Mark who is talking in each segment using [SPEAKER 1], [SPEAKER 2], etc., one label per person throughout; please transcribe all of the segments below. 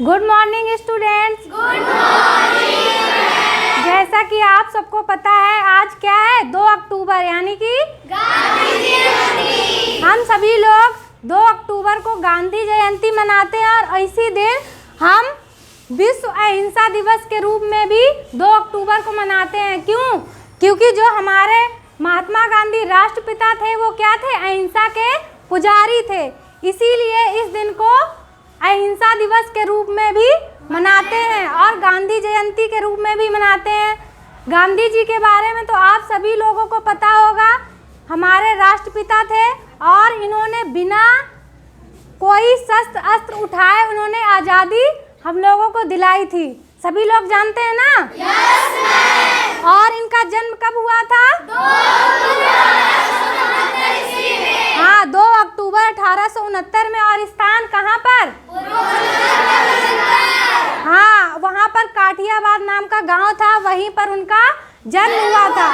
[SPEAKER 1] Good morning students. Good morning. जैसा कि आप सबको पता है आज क्या है, 2 अक्टूबर यानी कि गांधी जयंती। हम सभी लोग 2 अक्टूबर को गांधी जयंती मनाते हैं और इसी दिन हम विश्व अहिंसा दिवस के रूप में भी 2 अक्टूबर को मनाते हैं। क्यों? क्योंकि जो हमारे महात्मा गांधी राष्ट्रपिता थे वो क्या थे, अहिंसा के पुजारी थे। इसीलिए इस दिन को अहिंसा दिवस के रूप में भी मनाते हैं और गांधी जयंती के रूप में भी मनाते हैं। गांधी जी के बारे में तो आप सभी लोगों को पता होगा, हमारे राष्ट्रपिता थे और इन्होंने बिना कोई शस्त्र अस्त्र उठाए उन्होंने आज़ादी हम लोगों को दिलाई थी। सभी लोग जानते हैं ना? Yes ma'am. और इनका जन्म कब हुआ था? 2 अक्टूबर 1869 में। और स्थान कहाँ पर? हाँ, वहाँ पर काठियावाड़ नाम का गांव था, वहीं पर उनका जन्म हुआ था।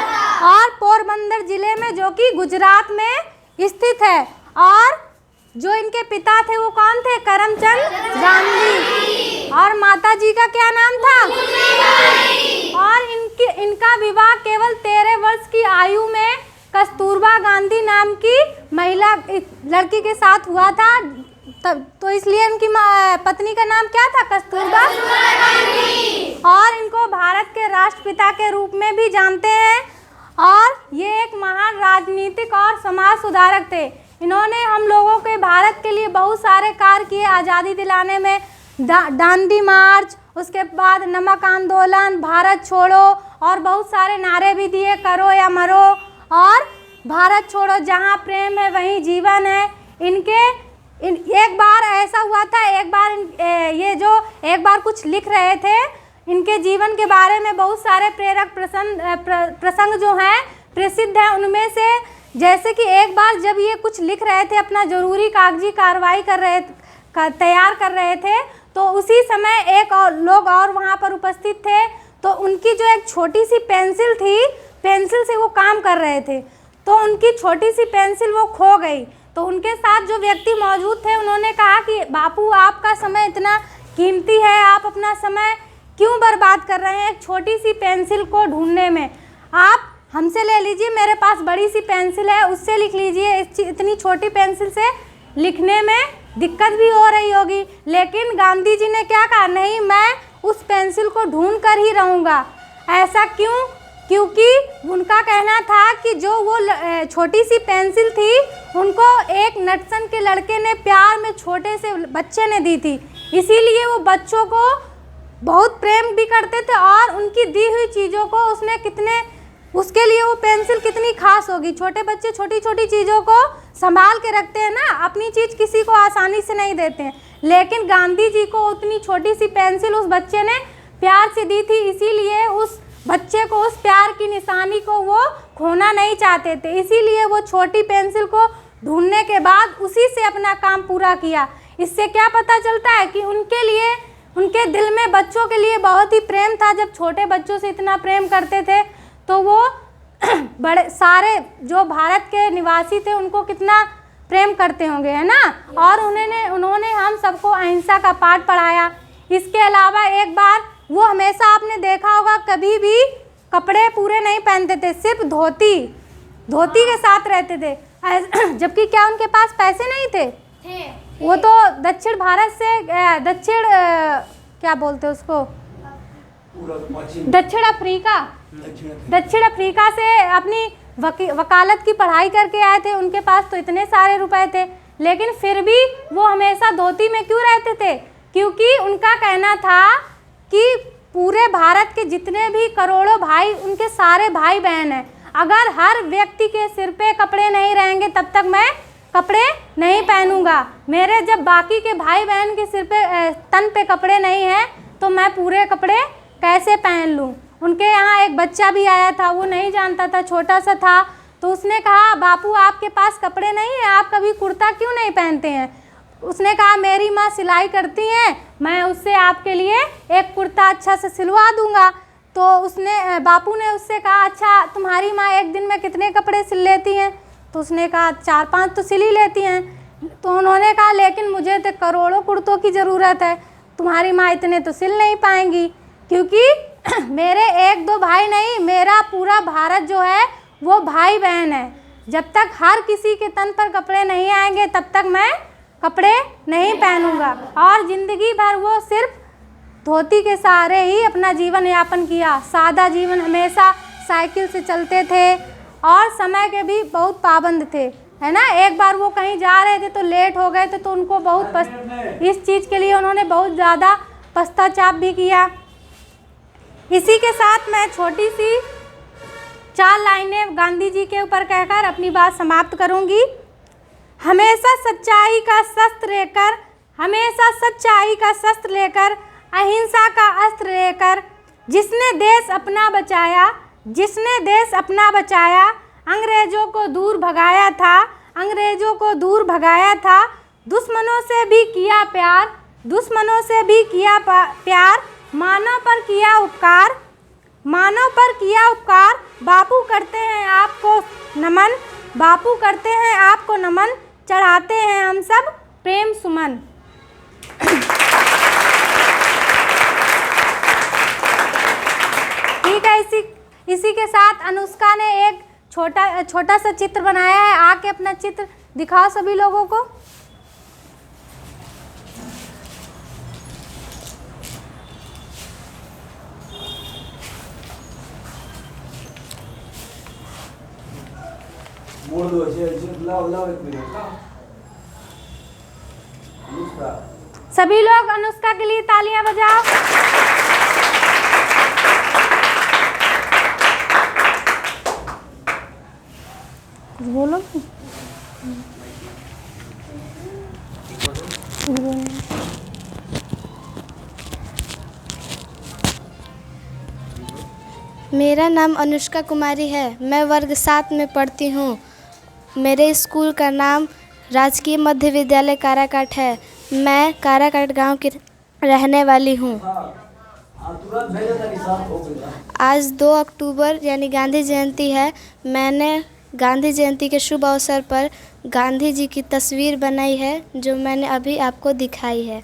[SPEAKER 1] और पोरबंदर जिले में जो कि गुजरात में स्थित है। और जो इनके पिता थे वो कौन थे? करमचंद गांधी। और माता जी का क्या नाम था? और इनका विवाह केवल 13 वर्ष की आयु में कस्तूरबा गांधी नाम की महिला लड़की के साथ हुआ था। तब तो इसलिए उनकी पत्नी का नाम क्या था? कस्तूरबा गांधी। और इनको भारत के राष्ट्रपिता के रूप में भी जानते हैं। और ये एक महान राजनीतिक और समाज सुधारक थे। इन्होंने हम लोगों के भारत के लिए बहुत सारे कार्य किए, आज़ादी दिलाने में दांडी मार्च, उसके बाद नमक आंदोलन, भारत छोड़ो और बहुत सारे नारे भी दिए, करो या मरो और भारत छोड़ो, जहाँ प्रेम है वहीं जीवन है। एक बार ऐसा हुआ था, एक बार कुछ लिख रहे थे, इनके जीवन के बारे में बहुत सारे प्रेरक प्रसंग जो हैं प्रसिद्ध हैं। उनमें से जैसे कि एक बार जब ये कुछ लिख रहे थे, अपना ज़रूरी कागजी कार्रवाई तैयार कर रहे थे, तो उसी समय एक और लोग और वहाँ पर उपस्थित थे। तो उनकी जो एक छोटी सी पेंसिल थी, पेंसिल से वो काम कर रहे थे, तो उनकी छोटी सी पेंसिल वो खो गई। तो उनके साथ जो व्यक्ति मौजूद थे उन्होंने कहा कि बापू, आपका समय इतना कीमती है, आप अपना समय क्यों बर्बाद कर रहे हैं एक छोटी सी पेंसिल को ढूंढने में? आप हमसे ले लीजिए, मेरे पास बड़ी सी पेंसिल है, उससे लिख लीजिए। इतनी छोटी पेंसिल से लिखने में दिक्कत भी हो रही होगी। लेकिन गांधी जी ने क्या कहा? नहीं, मैं उस पेंसिल को ढूंढ कर ही रहूँगा। ऐसा क्यों? क्योंकि उनका कहना था कि जो वो छोटी सी पेंसिल थी उनको एक नटसन के लड़के ने प्यार में छोटे से बच्चे ने दी थी। इसीलिए वो बच्चों को बहुत प्रेम भी करते थे और उनकी दी हुई चीज़ों को उसके लिए वो पेंसिल कितनी खास होगी। छोटे बच्चे छोटी छोटी चीज़ों को संभाल के रखते हैं ना, अपनी चीज़ किसी को आसानी से नहीं देते हैं। लेकिन गांधी जी को उतनी छोटी सी पेंसिल उस बच्चे ने प्यार से दी थी, इसीलिए उस बच्चे को उस प्यार की निशानी को वो खोना नहीं चाहते थे। इसीलिए वो छोटी पेंसिल को ढूंढने के बाद उसी से अपना काम पूरा किया। इससे क्या पता चलता है कि उनके दिल में बच्चों के लिए बहुत ही प्रेम था। जब छोटे बच्चों से इतना प्रेम करते थे तो वो बड़े सारे जो भारत के निवासी थे उनको कितना प्रेम करते होंगे, है ना? और उन्होंने हम सबको अहिंसा का पाठ पढ़ाया। इसके अलावा एक बार वो हमेशा आपने देखा होगा, कभी भी कपड़े पूरे नहीं पहनते थे, सिर्फ धोती के साथ रहते थे। जबकि क्या उनके पास पैसे नहीं थे? वो तो दक्षिण भारत से क्या बोलते उसको, दक्षिण अफ्रीका से अपनी वकालत की पढ़ाई करके आए थे। उनके पास तो इतने सारे रुपए थे, लेकिन फिर भी वो हमेशा धोती में क्यों रहते थे? क्योंकि उनका कहना था कि पूरे भारत के जितने भी करोड़ों भाई, उनके सारे भाई बहन हैं। अगर हर व्यक्ति के सिर पे कपड़े नहीं रहेंगे तब तक मैं कपड़े नहीं पहनूंगा। मेरे जब बाकी के भाई बहन के सिर पे तन पे कपड़े नहीं हैं तो मैं पूरे कपड़े कैसे पहन लूँ? उनके यहाँ एक बच्चा भी आया था, वो नहीं जानता था, छोटा सा था, तो उसने कहा, बापू आपके पास कपड़े नहीं हैं, आप कभी कुर्ता क्यों नहीं पहनते हैं? उसने कहा, मेरी माँ सिलाई करती हैं, मैं उससे आपके लिए एक कुर्ता अच्छा से सिलवा दूंगा। तो बापू ने उससे कहा, अच्छा तुम्हारी माँ एक दिन में कितने कपड़े सिल लेती हैं? तो उसने कहा 4-5 तो सिल ही लेती हैं। तो उन्होंने कहा लेकिन मुझे तो करोड़ों कुर्तों की ज़रूरत है। तुम्हारी माँ इतने तो सिल नहीं पाएंगी, क्योंकि मेरे एक दो भाई नहीं, मेरा पूरा भारत जो है वो भाई बहन है। जब तक हर किसी के तन पर कपड़े नहीं आएंगे तब तक मैं कपड़े नहीं पहनूंगा। और ज़िंदगी भर वो सिर्फ धोती के सहारे ही अपना जीवन यापन किया। सादा जीवन, हमेशा साइकिल से चलते थे और समय के भी बहुत पाबंद थे, है ना। एक बार वो कहीं जा रहे थे तो लेट हो गए थे, तो उनको बहुत इस चीज़ के लिए उन्होंने बहुत ज़्यादा पश्चाताप भी किया। इसी के साथ मैं छोटी सी 4 लाइनें गांधी जी के ऊपर कहकर अपनी बात समाप्त करूंगी। हमेशा सच्चाई का शस्त्र लेकर, हमेशा सच्चाई का शस्त्र लेकर, अहिंसा का अस्त्र लेकर, जिसने देश अपना बचाया, जिसने देश अपना बचाया, अंग्रेज़ों को दूर भगाया था, अंग्रेज़ों को दूर भगाया था। दुश्मनों से भी किया प्यार, दुश्मनों से भी किया प्यार, मानव पर किया उपकार, मानव पर किया उपकार। बापू करते हैं आपको नमन, बापू करते हैं आपको नमन, चढ़ाते हैं हम सब प्रेम सुमन। ठीक है, इसी के साथ अनुष्का ने एक छोटा सा चित्र बनाया है। आके अपना चित्र दिखाओ सभी लोगों को। सभी लोग अनुष्का के लिए तालियां बजाओ। बोलो।
[SPEAKER 2] मेरा नाम अनुष्का कुमारी है। मैं वर्ग 7 में पढ़ती हूँ। मेरे स्कूल का नाम राजकीय मध्य विद्यालय काराकाट है। मैं काराकाट गांव की रहने वाली हूँ। आज 2 अक्टूबर यानी गांधी जयंती है। मैंने गांधी जयंती के शुभ अवसर पर गांधी जी की तस्वीर बनाई है, जो मैंने अभी आपको दिखाई है।